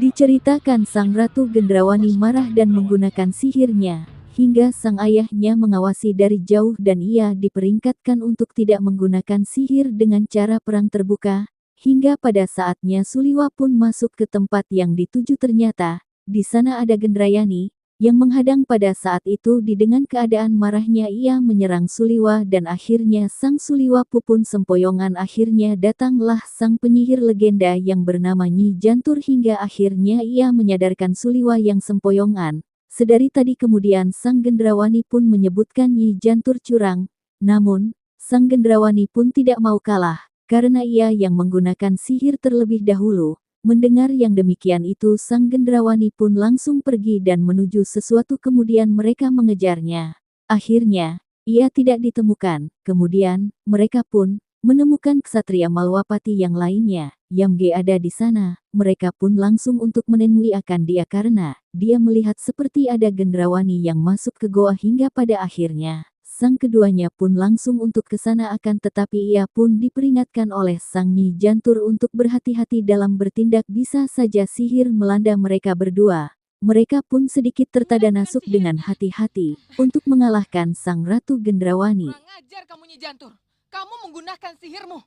Diceritakan sang Ratu Gendrawani marah dan menggunakan sihirnya, hingga sang ayahnya mengawasi dari jauh dan ia diperingatkan untuk tidak menggunakan sihir dengan cara perang terbuka, hingga pada saatnya Suliwa pun masuk ke tempat yang dituju ternyata, di sana ada Gendrayani, yang menghadang pada saat itu dengan keadaan marahnya ia menyerang Suliwa dan akhirnya sang Suliwa pun sempoyongan akhirnya datanglah sang penyihir legenda yang bernama Nyi Jantur hingga akhirnya ia menyadarkan Suliwa yang sempoyongan. Sedari tadi kemudian sang Gendrawani pun menyebutkan Nyi Jantur curang, namun, sang Gendrawani pun tidak mau kalah, karena ia yang menggunakan sihir terlebih dahulu. Mendengar yang demikian itu sang Gendrawani pun langsung pergi dan menuju sesuatu kemudian mereka mengejarnya. Akhirnya, ia tidak ditemukan, kemudian, mereka pun menemukan ksatria Malwapati yang lainnya, yang ada di sana, mereka pun langsung untuk menemui akan dia karena, dia melihat seperti ada Gendrawani yang masuk ke goa hingga pada akhirnya. Sang keduanya pun langsung untuk ke sana akan tetapi ia pun diperingatkan oleh sang Nyi Jantur untuk berhati-hati dalam bertindak bisa saja sihir melanda mereka berdua. Mereka pun sedikit tertadanasuk dengan hati-hati untuk mengalahkan sang Ratu Gendrawani. Kurang ajar kamu Nyi Jantur, kamu menggunakan sihirmu.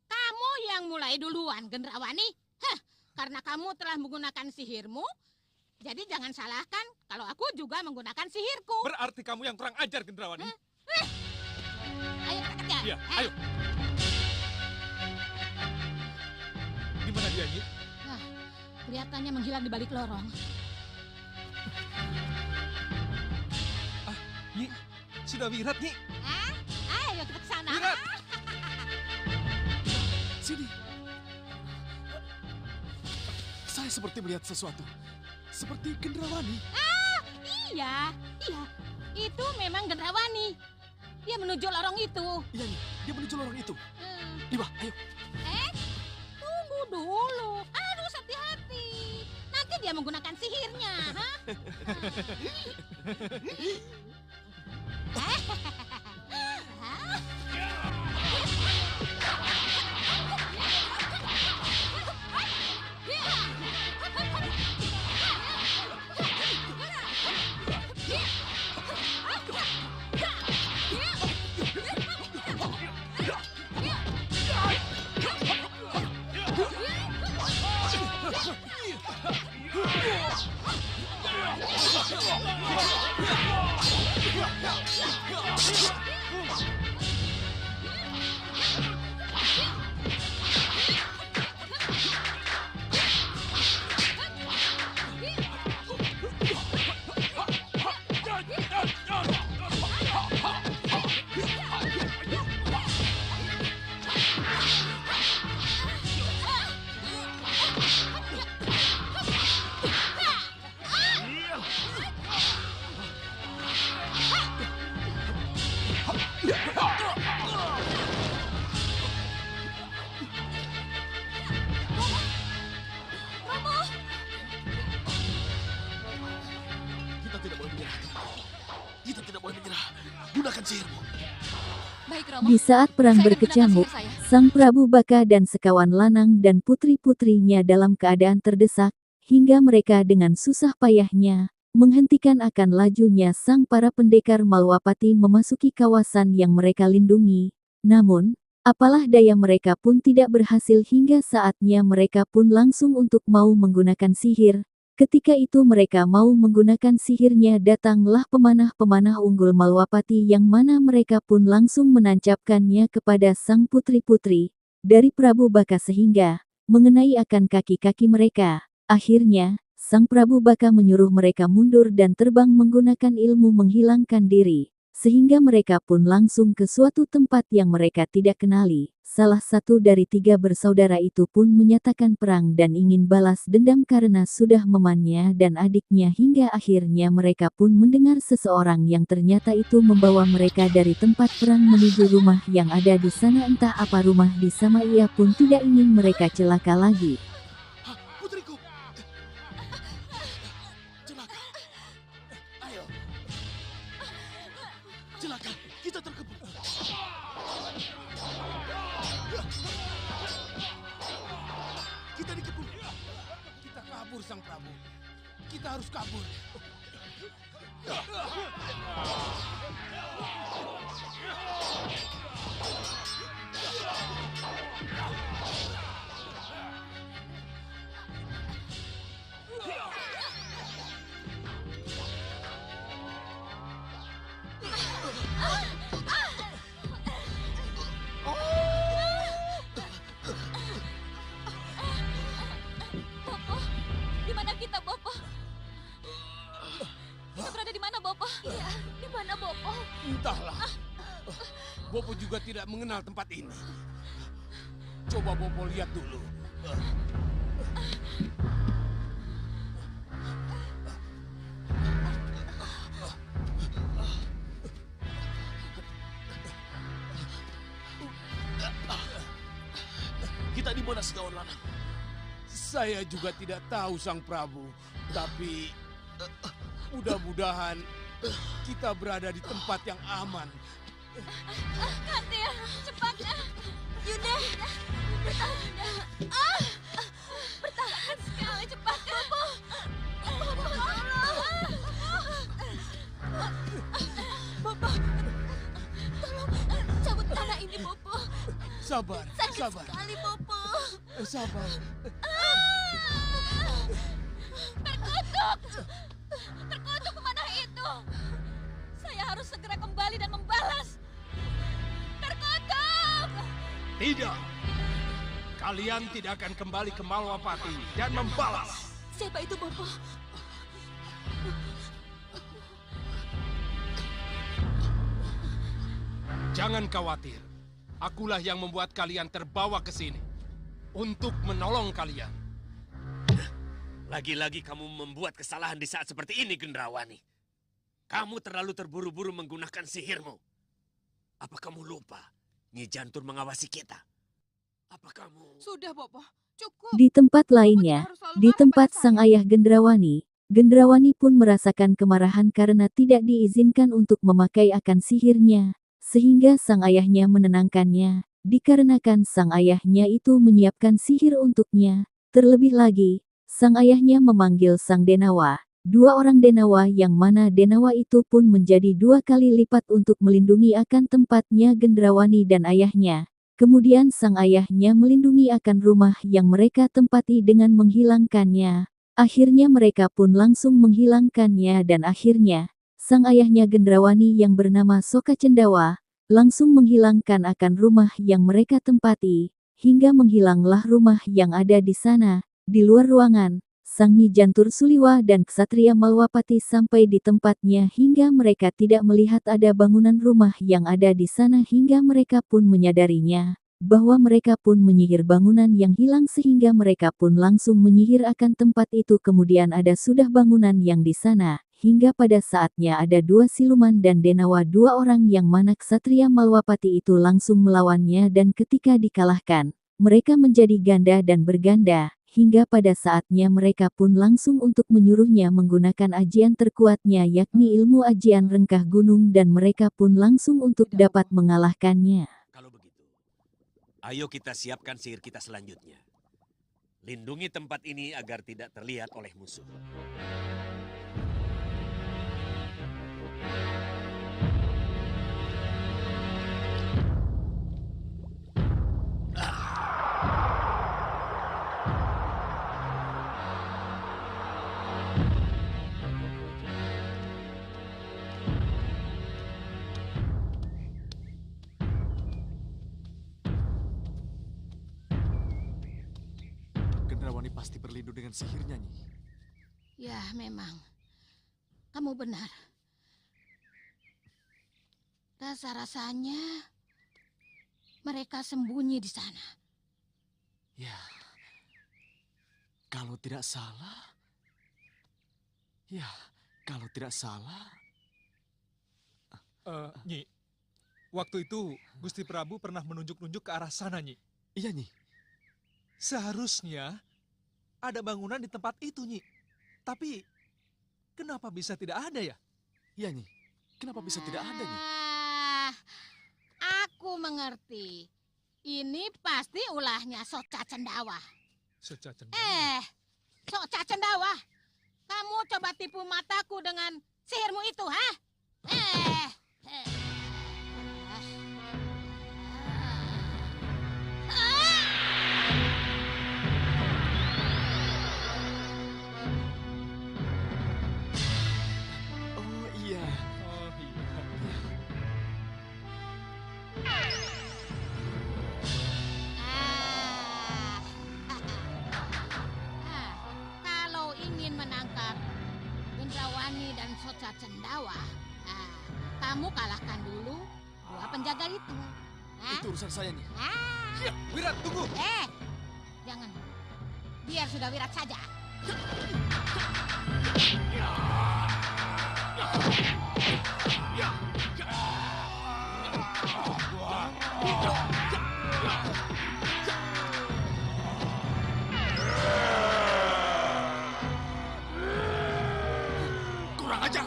Kamu yang mulai duluan Gendrawani. Karena kamu telah menggunakan sihirmu, jadi jangan salahkan kalau aku juga menggunakan sihirku. Berarti kamu yang kurang ajar Gendrawani. Ayo kita kejar. Iya, ayo. Di mana dia, Nyi? Kelihatannya menghilang di balik lorong. Nyi, sudah Wirat, Nyi. Ayo kita ke sana. Wirat. Sini. Saya seperti melihat sesuatu. Seperti Gendrawani. Iya. Itu memang Gendrawani. Dia menuju lorong itu. Iya, Nyi. Dia menuju lorong itu. Diba, ayo. Tunggu dulu. Harus hati-hati. Nanti dia menggunakan sihirnya. Kita tidak boleh menyerah. Gunakan sihirmu. Baik, Romo. Di saat perang Saya akan berkecamuk, gunakan sihir saya. sang Prabu Baka dan sekawan lanang dan putri-putrinya dalam keadaan terdesak, hingga mereka dengan susah payahnya menghentikan akan lajunya sang para pendekar Malwapati memasuki kawasan yang mereka lindungi. Namun, apalah daya mereka pun tidak berhasil hingga saatnya mereka pun langsung untuk mau menggunakan sihir. Ketika itu mereka mau menggunakan sihirnya datanglah pemanah-pemanah unggul Malwapati yang mana mereka pun langsung menancapkannya kepada sang putri-putri dari Prabu Baka sehingga mengenai akan kaki-kaki mereka. Akhirnya, sang Prabu Baka menyuruh mereka mundur dan terbang menggunakan ilmu menghilangkan diri. sehingga mereka pun langsung ke suatu tempat yang mereka tidak kenali. Salah satu dari 3 bersaudara itu pun menyatakan perang dan ingin balas dendam karena sudah memannya dan adiknya, hingga akhirnya mereka pun mendengar seseorang yang ternyata itu membawa mereka dari tempat perang menuju rumah yang ada di sana. Entah apa rumah di sana, ia pun tidak ingin mereka celaka lagi. Hah, putriku! Celaka! Ayo! Celaka! Kita terkepung! Kita dikepung! Kita kabur, Sang Prabu! Kita harus kabur! Bopo, di mana kita, Bopo? Kita berada di mana, Bopo? Iya, di mana, Bopo? Entahlah. Bopo juga tidak mengenal tempat ini. Coba Bopo lihat dulu. Kita di mana, Segawan Lanang? Saya juga tidak tahu, Sang Prabu. Tapi mudah-mudahan kita berada di tempat yang aman. Kantil, cepat! Yunda! Bertahan! Bertahan sekali, cepat! Bopo! Bopo, tolong! Bopo, tolong cabut tanah ini, Bopo. Sabar, Sakit sabar, sekali, Bopo. sabar. Terkutuk! Terkutuk pemanah itu! Saya harus segera kembali dan membalas! Terkutuk! Tidak. Kalian tidak akan kembali ke Malwapati dan membalas. Siapa itu, Bopo? Jangan khawatir. Akulah yang membuat kalian terbawa ke sini. Untuk menolong kalian. Lagi-lagi kamu membuat kesalahan di saat seperti ini, Gendrawani. Kamu terlalu terburu-buru menggunakan sihirmu. Apa kamu lupa? Nyi Jantur mengawasi kita. Apa kamu... Sudah, Bopo. Cukup. Di tempat lainnya, di tempat sang ayah Gendrawani, Gendrawani pun merasakan kemarahan karena tidak diizinkan untuk memakai akan sihirnya, sehingga sang ayahnya menenangkannya, dikarenakan sang ayahnya itu menyiapkan sihir untuknya. Terlebih lagi, sang ayahnya memanggil sang Denawa, 2 orang Denawa yang mana Denawa itu pun menjadi 2 kali lipat untuk melindungi akan tempatnya Gendrawani dan ayahnya. Kemudian sang ayahnya melindungi akan rumah yang mereka tempati dengan menghilangkannya. Akhirnya mereka pun langsung menghilangkannya dan akhirnya, sang ayahnya Gendrawani yang bernama Soka Cendawa, langsung menghilangkan akan rumah yang mereka tempati, hingga menghilanglah rumah yang ada di sana. Di luar ruangan, sang Nyi Jantur Suliwa dan Ksatria Malwapati sampai di tempatnya hingga mereka tidak melihat ada bangunan rumah yang ada di sana, hingga mereka pun menyadarinya bahwa mereka pun menyihir bangunan yang hilang sehingga mereka pun langsung menyihir akan tempat itu. Kemudian ada sudah bangunan yang di sana, hingga pada saatnya ada 2 siluman dan Denawa 2 orang yang mana Ksatria Malwapati itu langsung melawannya dan ketika dikalahkan, mereka menjadi ganda dan berganda, hingga pada saatnya mereka pun langsung untuk menyuruhnya menggunakan ajian terkuatnya yakni ilmu ajian rengkah gunung dan mereka pun langsung untuk dapat mengalahkannya. Kalau begitu, ayo kita siapkan sihir kita selanjutnya. Lindungi tempat ini agar tidak terlihat oleh musuh. Gendrawani pasti berlindung dengan sihirnya, Nyi. Ya, memang. Kamu benar. Rasa-rasanya mereka sembunyi di sana. Ya, kalau tidak salah... Ya, kalau tidak salah... Nyi, waktu itu Gusti Prabu pernah menunjuk-nunjuk ke arah sana, Nyi. Iya, Nyi. Seharusnya ada bangunan di tempat itu, Nyi. Tapi kenapa bisa tidak ada ya? Iya, Nyi. Kenapa bisa tidak ada, Nyi? Aku mengerti. Ini pasti ulahnya Soca Cendawa. Soca Cendawa. Soca Cendawa, kamu coba tipu mataku dengan sihirmu itu, ha? Oh, iya. Oh iya. Kalau ingin menangkap Gendrawani dan Soca Cendawa, kamu kalahkan dulu dua penjaga itu. Itu urusan saya, Nyi. Ya, Wirat, tunggu. Jangan. Biar sudah Wirat saja. Kurang ajar.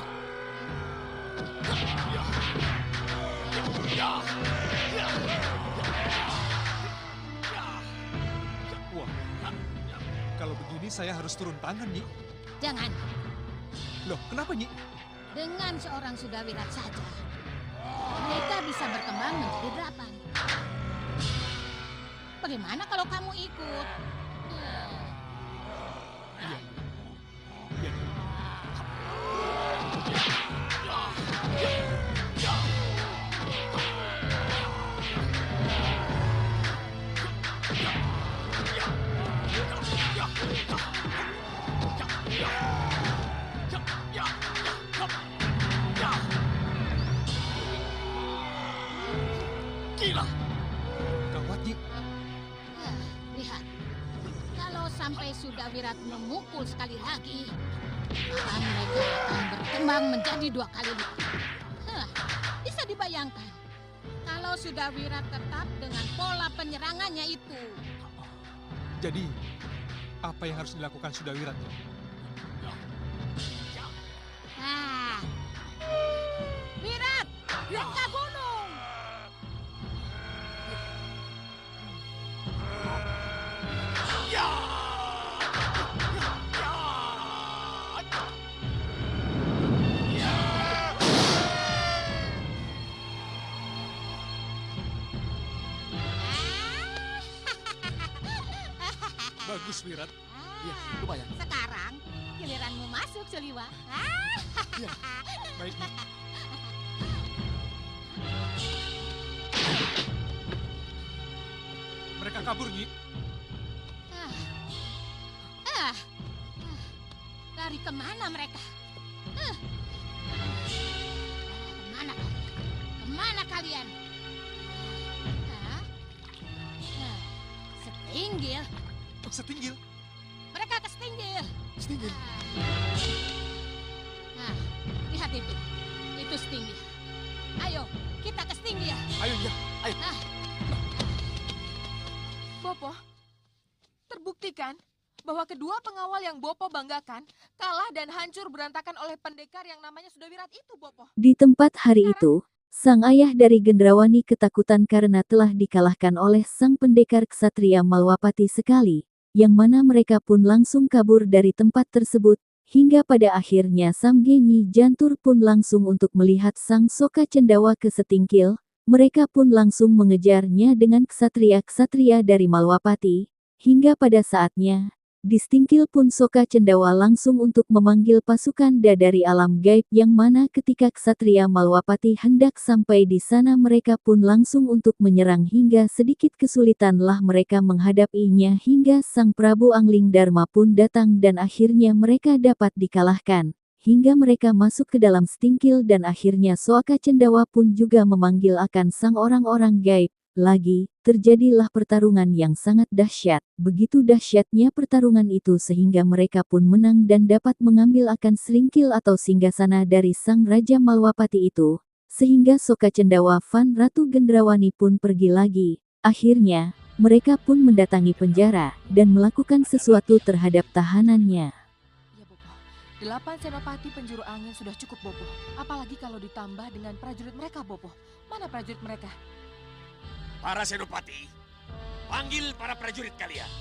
Wah, kalau begini saya harus turun tangan, Nyi. Jangan. Loh, kenapa, Nyi? Dengan seorang sudah Wirat saja, mereka bisa berkembang menjadi 8. Bagaimana kalau kamu ikut? Iya. Iya. Gila. Gawat, Nyi. Lihat, kalau sampai sudah Wirat memukul sekali lagi, maka mereka akan berkembang menjadi 2 kali lipat. Bisa dibayangkan, kalau sudah Wirat tetap dengan pola penyerangannya itu. Jadi, apa yang harus dilakukan sudah Wirat, Nyi? Wirat, ke gunung. Bagus, Wirat. Iya, lumayan. Sekarang giliranmu masuk, Suliwa. Iya, baik, Nyi. Mereka kabur, Nyi. Lari kemana mereka? Kemana? Kemana kalian? Setinggil. Setinggil. Mereka ke Setinggil. Setinggil. Lihat itu. Itu Setinggil. Ayo, kita ke Setinggil. Ayo, ya. Ayo. Bopo, terbukti kan bahwa kedua pengawal yang Bopo banggakan kalah dan hancur berantakan oleh pendekar yang namanya Sudawirat itu, Bopo. Di tempat hari itu, sang ayah dari Gendrawani ketakutan karena telah dikalahkan oleh sang pendekar ksatria Malwapati sekali, yang mana mereka pun langsung kabur dari tempat tersebut, hingga pada akhirnya Samgenyi Jantur pun langsung untuk melihat sang Soka Cendawa ke Setingkil. Mereka pun langsung mengejarnya dengan ksatria-ksatria dari Malwapati, hingga pada saatnya, di Setingkil pun Soka Cendawa langsung untuk memanggil pasukan dari alam gaib yang mana ketika ksatria Malwapati hendak sampai di sana mereka pun langsung untuk menyerang hingga sedikit kesulitanlah mereka menghadapinya hingga Sang Prabu Angling Dharma pun datang dan akhirnya mereka dapat dikalahkan. hingga mereka masuk ke dalam stingkil dan akhirnya Soaka Cendawa pun juga memanggil akan sang orang-orang gaib. Lagi, terjadilah pertarungan yang sangat dahsyat. Begitu dahsyatnya pertarungan itu sehingga mereka pun menang dan dapat mengambil akan selingkil atau singgasana dari sang Raja Malwapati itu. Sehingga Soka Cendawa Van Ratu Gendrawani pun pergi lagi. Akhirnya, mereka pun mendatangi penjara dan melakukan sesuatu terhadap tahanannya. Ya Bopo, 8 senopati penjuru angin sudah cukup Bopo. Apalagi kalau ditambah dengan prajurit mereka Bopo. Mana prajurit mereka? Para senopati, panggil para prajurit kalian.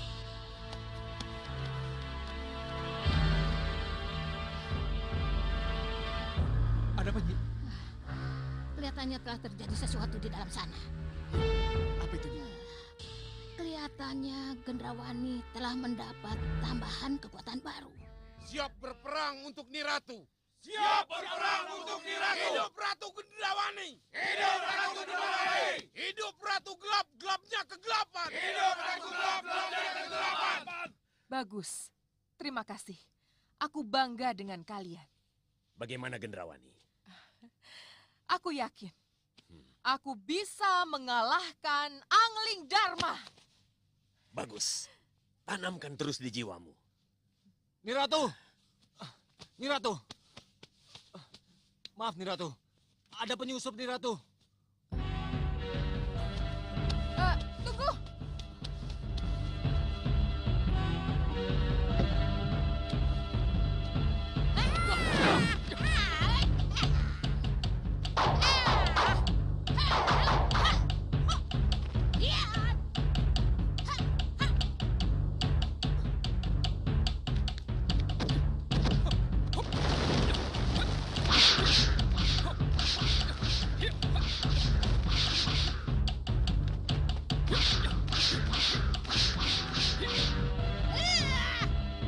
Ada apa, Nyi? Kelihatannya telah terjadi sesuatu di dalam sana. Apa itu, Nyi? Kelihatannya Gendrawani telah mendapat tambahan kekuatan baru. Siap berperang untuk Niratu. Siap berperang untuk Niratu. Hidup Ratu Gendrawani. Hidup Ratu Gendrawani. Hidup Ratu gelap, gelapnya kegelapan. Hidup Ratu gelap, gelapnya kegelapan. Bagus, terima kasih. Aku bangga dengan kalian. Bagaimana Gendrawani? Aku yakin, aku bisa mengalahkan Angling Dharma. Bagus. Tanamkan terus di jiwamu. Niratu! Niratu! Maaf, Niratu. Ada penyusup, Niratu. Tunggu!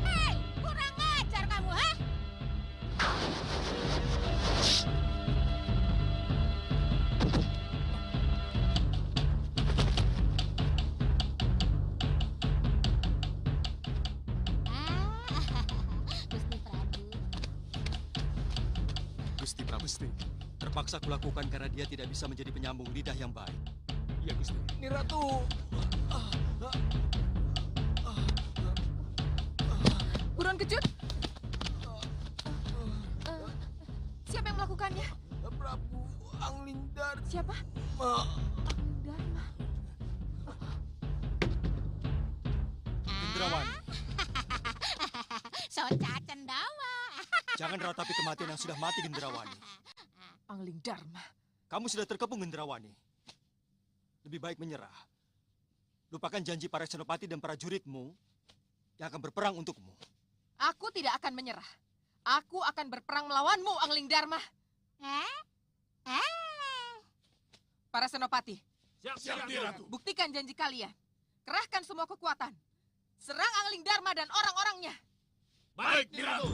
Hei, kurang ajar kamu, ha? Gusti Prabu. Gusti Prabu. Terpaksa kulakukan karena dia tidak bisa menjadi penyambung lidah yang baik. Iya, Gusti. Niratu! Buruan kecut! Siapa yang melakukannya? Prabu Anglingdar. Siapa? Angling Dharma. Gendrawani, Soca Cendawa. jangan ratapi kematian yang sudah mati, Gendrawani. Angling Dharma. Kamu sudah terkepung, Gendrawani. Lebih baik menyerah. Lupakan janji para senopati dan para juritmu yang akan berperang untukmu. Aku tidak akan menyerah. Aku akan berperang melawanmu, Angling Dharma. Para senopati, Siap, Niratu. buktikan janji kalian. Kerahkan semua kekuatan. Serang Angling Dharma dan orang-orangnya. Baik, Niratu.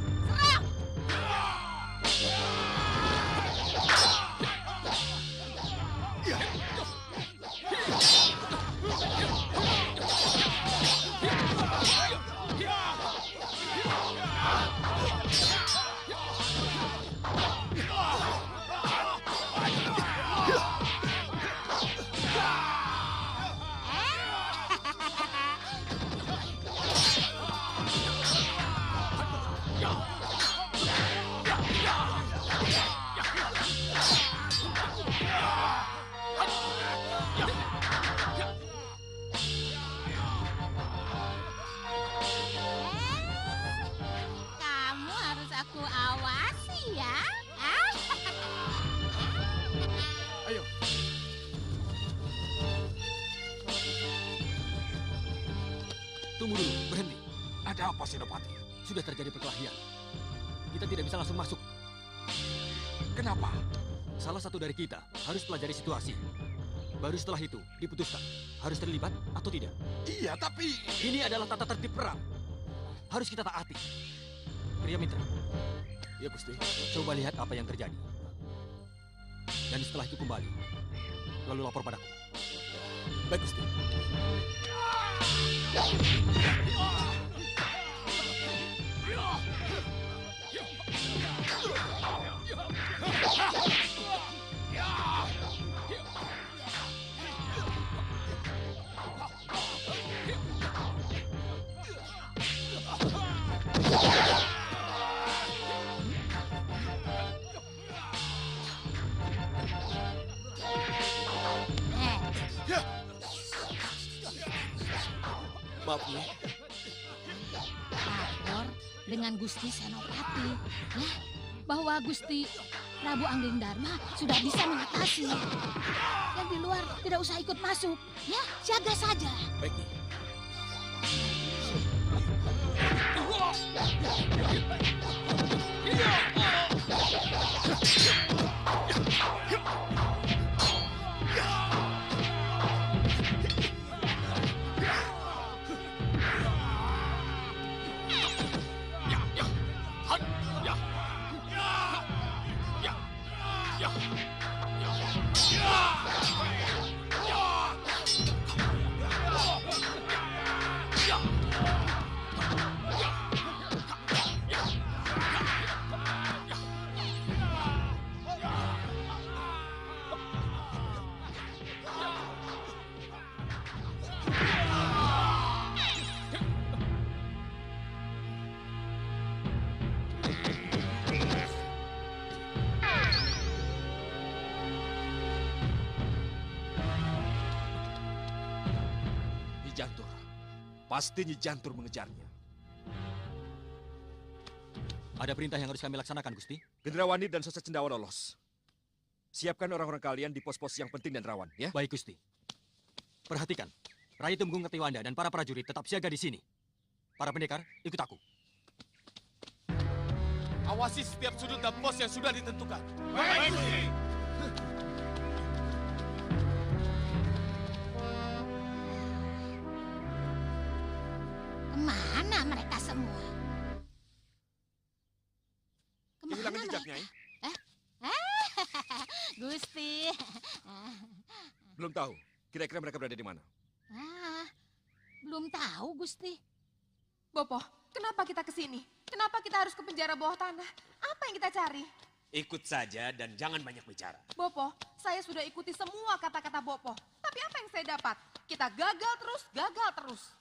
Kamu harus aku awasi ya. Ayo. Tunggu dulu, berhenti. Ada apa, Senopati? Sudah terjadi perkelahian. Kita tidak bisa langsung masuk. Kenapa? Salah satu dari kita harus pelajari situasi. Baru setelah itu diputuskan harus terlibat atau tidak. Iya, tapi... Ini adalah tata tertib perang. Harus kita taati. Pria Mitra. Ya Gusti. Coba lihat apa yang terjadi. Dan setelah itu kembali. Lalu lapor padaku. Baik Gusti. Maaf, Nyi. Lapor dengan Gusti Senopati, ya, bahwa Gusti Prabu Angling Dharma sudah bisa mengatasi. Yang di luar tidak usah ikut masuk, ya, jaga saja. Baik, Nyi. Nyi Jantur. Pasti Nyi Jantur mengejarnya. Ada perintah yang harus kami laksanakan, Gusti. Gendrawani dan Sosa Cendawa lolos. Siapkan orang-orang kalian di pos-pos yang penting dan rawan, ya? Baik, Gusti. Perhatikan, Rai Tumenggung Ketiwanda dan para prajurit tetap siaga di sini. Para pendekar, ikut aku. Awasi setiap sudut dan pos yang sudah ditentukan. Baik, Gusti. Kemana mereka semua? Kehilangan jejaknya, ya? Gusti. Belum tahu. Kira-kira mereka berada di mana? Belum tahu, Gusti. Bopo, kenapa kita ke sini? Kenapa kita harus ke penjara bawah tanah? Apa yang kita cari? Ikut saja dan jangan banyak bicara. Bopo, saya sudah ikuti semua kata-kata Bopo. Tapi apa yang saya dapat? Kita gagal terus.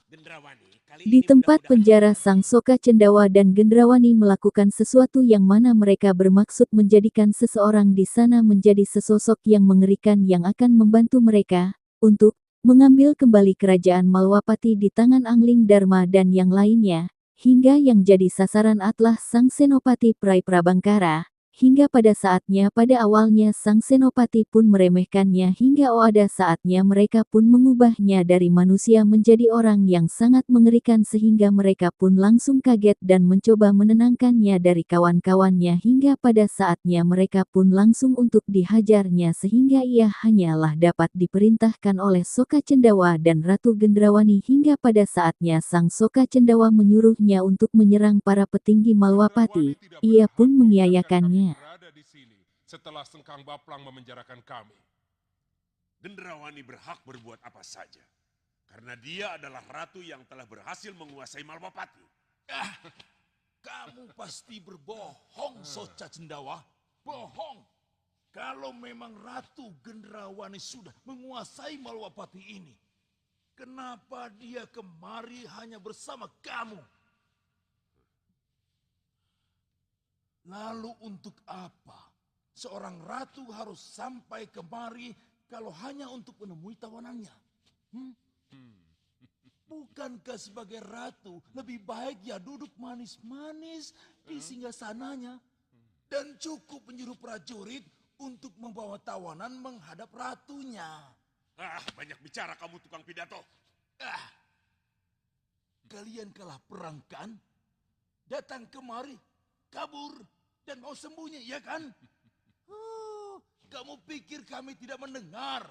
Gendrawani, kali Di ini tempat mudah-mudahan penjara Sang Soka Cendawa dan Gendrawani melakukan sesuatu yang mana mereka bermaksud menjadikan seseorang di sana menjadi sesosok yang mengerikan yang akan membantu mereka untuk mengambil kembali kerajaan Malwapati di tangan Angling Dharma dan yang lainnya, hingga yang jadi sasaran adalah Sang Senopati Prai Prabangkara. Hingga pada saatnya pada awalnya Sang Senopati pun meremehkannya hingga ada saatnya mereka pun mengubahnya dari manusia menjadi orang yang sangat mengerikan sehingga mereka pun langsung kaget dan mencoba menenangkannya dari kawan-kawannya hingga pada saatnya mereka pun langsung untuk dihajarnya sehingga ia hanyalah dapat diperintahkan oleh Soka Cendawa dan Ratu Gendrawani hingga pada saatnya Sang Soka Cendawa menyuruhnya untuk menyerang para petinggi Malwapati, ia pun mengiyakannya. Berada di sini setelah Sengkang Baplang memenjarakan kami. Gendrawani berhak berbuat apa saja. Karena dia adalah ratu yang telah berhasil menguasai Malwapati. Kamu pasti berbohong, Soca Cendawa. Bohong. Kalau memang Ratu Gendrawani sudah menguasai Malwapati ini, kenapa dia kemari hanya bersama kamu? Lalu untuk apa seorang ratu harus sampai kemari kalau hanya untuk menemui tawanannya? Bukankah sebagai ratu lebih baik ya duduk manis-manis di singgasananya dan cukup menyuruh prajurit untuk membawa tawanan menghadap ratunya? Banyak bicara kamu tukang pidato. Kalian kalah perang kan? Datang kemari, kabur, dan mau sembunyi, ya kan? Kamu pikir kami tidak mendengar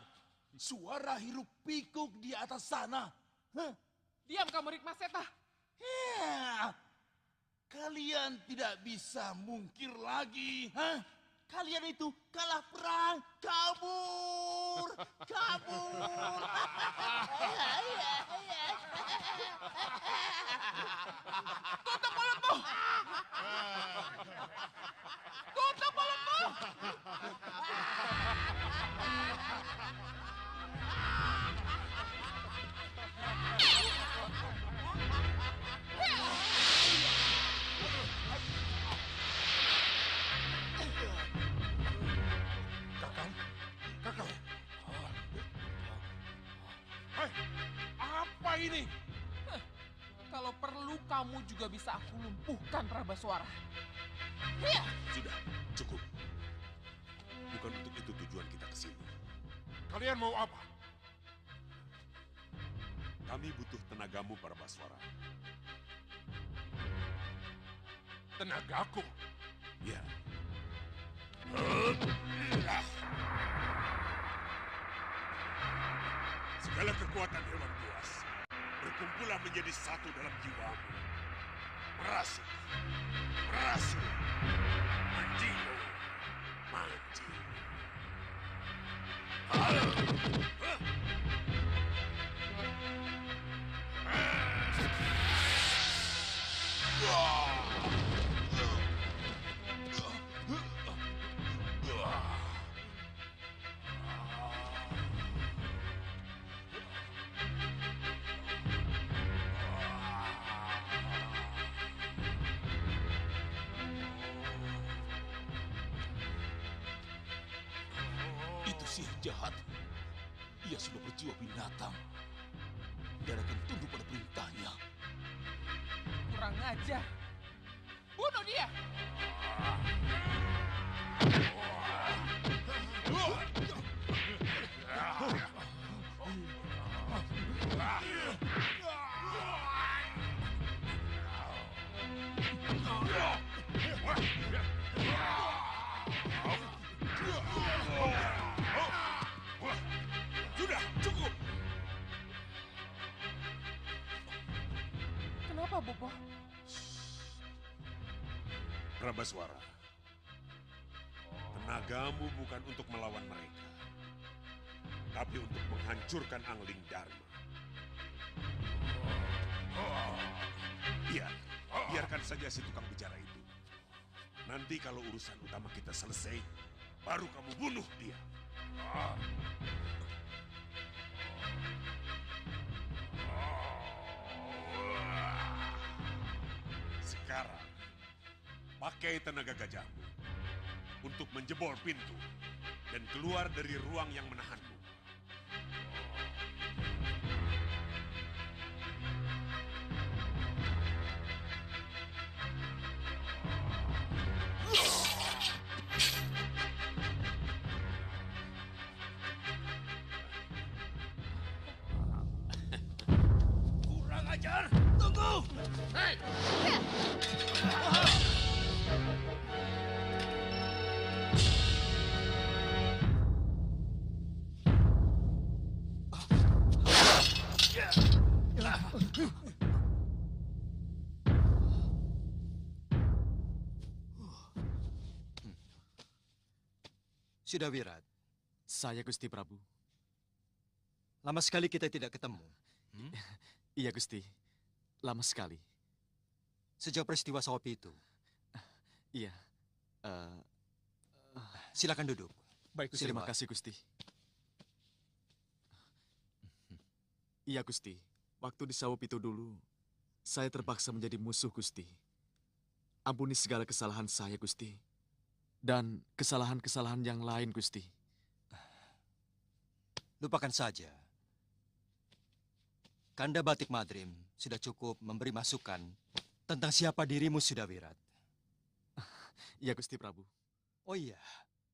suara hiruk pikuk di atas sana? Diam kamu Rikma Seta. Kalian tidak bisa mungkir lagi. Kalian itu kalah perang, kabur. Tutup mulutmu! Tutup mulutmu! Kakang, kakang. Hei, apa ini? Kalau perlu kamu juga bisa aku lumpuhkan Prabaswara. Sudah, cukup. Bukan untuk itu tujuan kita ke sini. Kalian mau apa? Kami butuh tenagamu, Prabaswara. Tenagaku. Ya. Segala kekuatan hewan buas berkumpulan menjadi satu dalam jiwamu. Merasa, merasa, manjimu, manji. Itu sihir jahat. Ia sudah berjiwa binatang. Dia akan tunduk pada perintahnya. Kurang ajar. Bunuh dia! Sudah, cukup. Kenapa, Bopo? Prabaswara, tenagamu bukan untuk melawan mereka, tapi untuk menghancurkan Angling Dharma. Biarkan saja si tukang bicara itu. Nanti kalau urusan utama kita selesai, baru kamu bunuh dia. Sekarang, pakai tenaga gajahmu untuk menjebol pintu dan keluar dari ruang yang menahanmu. Kurang ajar! Tunggu! Hei! Sudawirat, saya Gusti Prabu. Lama sekali kita tidak ketemu. Iya Gusti, lama sekali. Sejak peristiwa Sawapi itu. Iya. Silakan duduk. Baik, Gusti. Terima kasih Gusti. Iya Gusti, waktu di Sawapi itu dulu, saya terpaksa menjadi musuh Gusti. Ampuni segala kesalahan saya Gusti. Dan kesalahan-kesalahan yang lain, Gusti. Lupakan saja. Kanda Batik Madrim sudah cukup memberi masukan tentang siapa dirimu, Sudawirat. Iya, Gusti Prabu. Oh iya,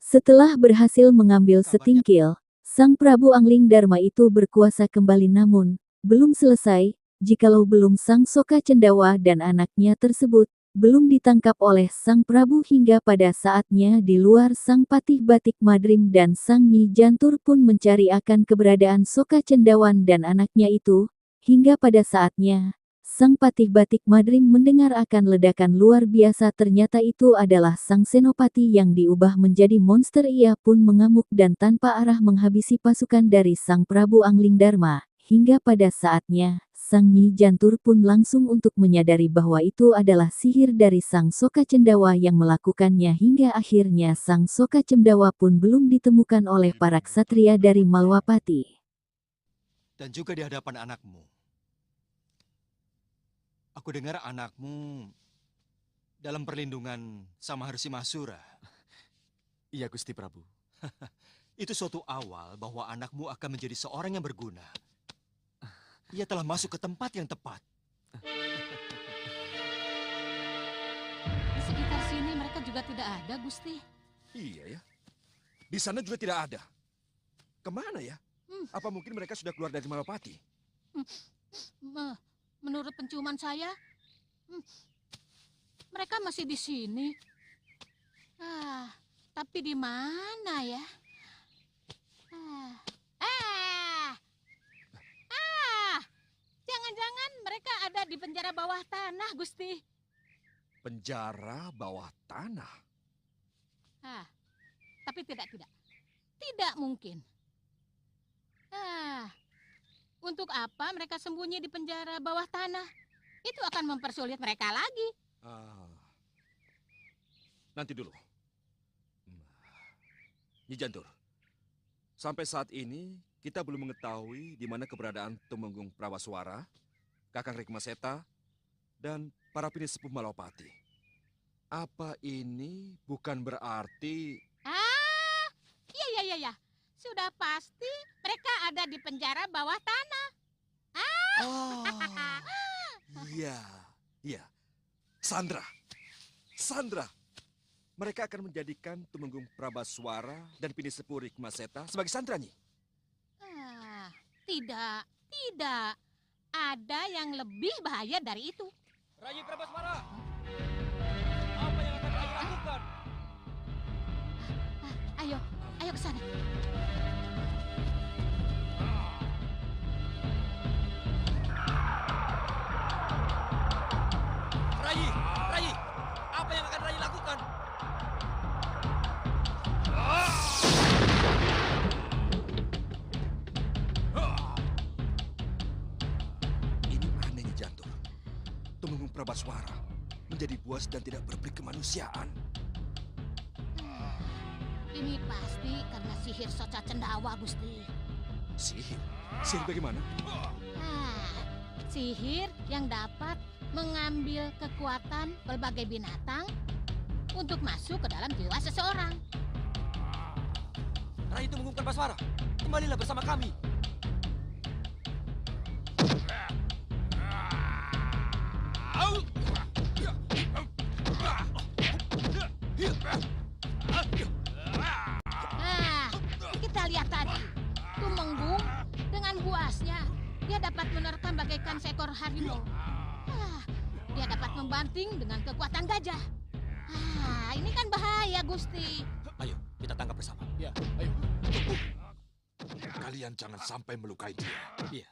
Setelah berhasil mengambil setingkil, Sang Prabu Angling Dharma itu berkuasa kembali namun, belum selesai, jikalau belum Sang Soka Cendawa dan anaknya tersebut, belum ditangkap oleh Sang Prabu hingga pada saatnya di luar Sang Patih Batik Madrim dan Sang Nyi Jantur pun mencari akan keberadaan Soka Cendawan dan anaknya itu, hingga pada saatnya, Sang Patih Batik Madrim mendengar akan ledakan luar biasa ternyata itu adalah Sang Senopati yang diubah menjadi monster ia pun mengamuk dan tanpa arah menghabisi pasukan dari Sang Prabu Angling Dharma, hingga pada saatnya, Sang Nyi Jantur pun langsung untuk menyadari bahwa itu adalah sihir dari Sang Soka Cendawa yang melakukannya hingga akhirnya Sang Soka Cendawa pun belum ditemukan oleh para ksatria dari Malwapati. Dan juga di hadapan anakmu. Aku dengar anakmu dalam perlindungan sama Harsi Masura. Iya, Gusti Prabu. Itu suatu awal bahwa anakmu akan menjadi seorang yang berguna. Ia telah masuk ke tempat yang tepat. Di sekitar sini mereka juga tidak ada, Gusti. Iya ya. Di sana juga tidak ada. Kemana ya? Apa mungkin mereka sudah keluar dari Malapati? Menurut penciuman saya, mereka masih di sini. Tapi di mana ya? Jangan-jangan mereka ada di penjara bawah tanah, Gusti. Penjara bawah tanah? Tapi tidak. Tidak mungkin. Untuk apa mereka sembunyi di penjara bawah tanah? Itu akan mempersulit mereka lagi. Nanti dulu. Nyi Jantur, sampai saat ini kita belum mengetahui di mana keberadaan Tumenggung Prawaswara, Kakang Rikmaseta, dan para pinisepuh Malapati. Apa ini bukan berarti... Iya. Sudah pasti mereka ada di penjara bawah tanah. Iya. Sandra. Mereka akan menjadikan Tumenggung Prabaswara dan Pinisepuh Rikmaseta sebagai sandra, Nyi. Tidak. Ada yang lebih bahaya dari itu. Rayi Prabaswara, apa yang akan Rayi lakukan? Ayo ke sana. Rayi, apa yang akan Rayi lakukan? Ini aneh, Nyi Jantur. Tumenggung Prabaswara menjadi buas dan tidak berperi kemanusiaan. Ini pasti karena sihir Soca Cendawa, Gusti. Sihir? Sihir bagaimana? Sihir yang dapat mengambil kekuatan berbagai binatang untuk masuk ke dalam jiwa seseorang. Rayi Tumenggung Prabaswara, kembalilah bersama kami. Kita lihat tadi, Tumenggung dengan buasnya, dia dapat menerkam bagaikan seekor harimau. Dia dapat membanting dengan kekuatan gajah. Ini kan bahaya, Gusti. Ayo, kita tangkap bersama. Ya, ayo. Kalian jangan sampai melukai dia. Iya.